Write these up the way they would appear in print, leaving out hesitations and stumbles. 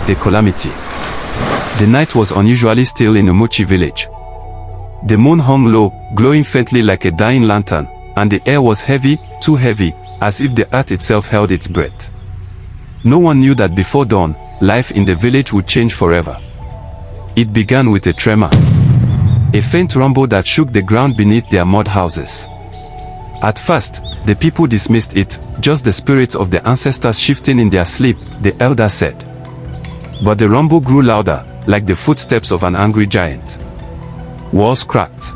the Calamity. The night was unusually still in Umuachi village. The moon hung low, glowing faintly like a dying lantern, and the air was heavy, too heavy, as if the earth itself held its breath. No one knew that before dawn, life in the village would change forever. It began with a tremor. A faint rumble that shook the ground beneath their mud houses. At first, the people dismissed it, just the spirit of the ancestors shifting in their sleep, the elder said. But the rumble grew louder, like the footsteps of an angry giant. Walls cracked.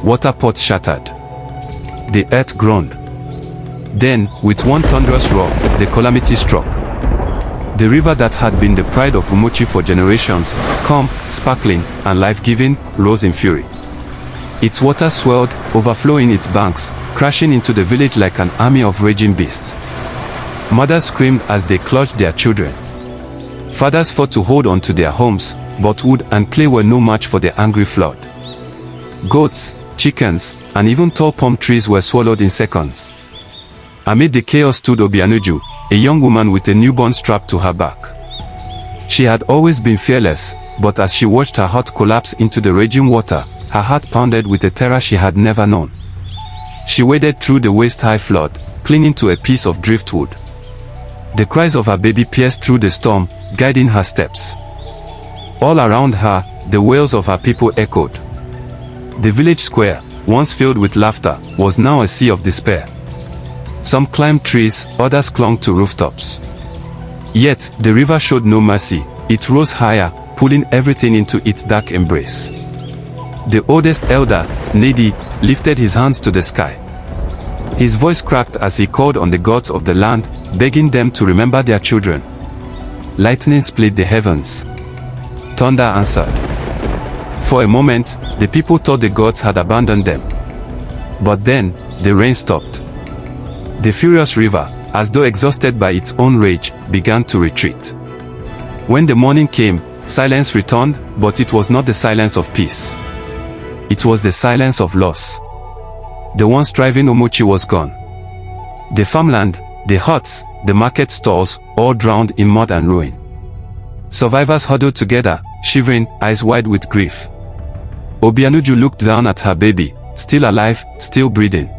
Water pots shattered. The earth groaned. Then, with one thunderous roar, the Calamity struck. The river that had been the pride of Umuachi for generations, calm, sparkling, and life-giving, rose in fury. Its water swelled, overflowing its banks, crashing into the village like an army of raging beasts. Mothers screamed as they clutched their children. Fathers fought to hold on to their homes, but wood and clay were no match for the angry flood. Goats, chickens, and even tall palm trees were swallowed in seconds. Amid the chaos stood Umuachi, a young woman with a newborn strapped to her back. She had always been fearless, but as she watched her heart collapse into the raging water, her heart pounded with a terror she had never known. She waded through the waist-high flood, clinging to a piece of driftwood. The cries of her baby pierced through the storm, guiding her steps. All around her, the wails of her people echoed. The village square, once filled with laughter, was now a sea of despair. Some climbed trees, others clung to rooftops. Yet, the river showed no mercy. It rose higher, pulling everything into its dark embrace. The oldest elder, Nedi, lifted his hands to the sky. His voice cracked as he called on the gods of the land, begging them to remember their children. Lightning split the heavens. Thunder answered. For a moment, the people thought the gods had abandoned them. But then, the rain stopped. The furious river, as though exhausted by its own rage, began to retreat. When the morning came, silence returned, but it was not the silence of peace. It was the silence of loss. The once thriving Umuachi was gone. The farmland, the huts, the market stalls, all drowned in mud and ruin. Survivors huddled together, shivering, eyes wide with grief. Umuachi looked down at her baby, still alive, still breathing.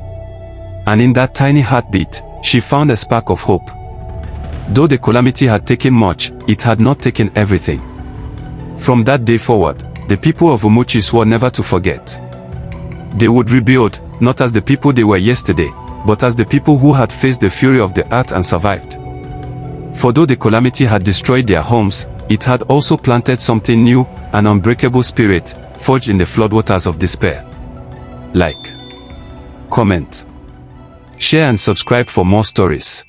And in that tiny heartbeat, she found a spark of hope. Though the Calamity had taken much, it had not taken everything. From that day forward, the people of Umuachi swore never to forget. They would rebuild, not as the people they were yesterday, but as the people who had faced the fury of the earth and survived. For though the Calamity had destroyed their homes, it had also planted something new, an unbreakable spirit, forged in the floodwaters of despair. Like, comment, share and subscribe for more stories.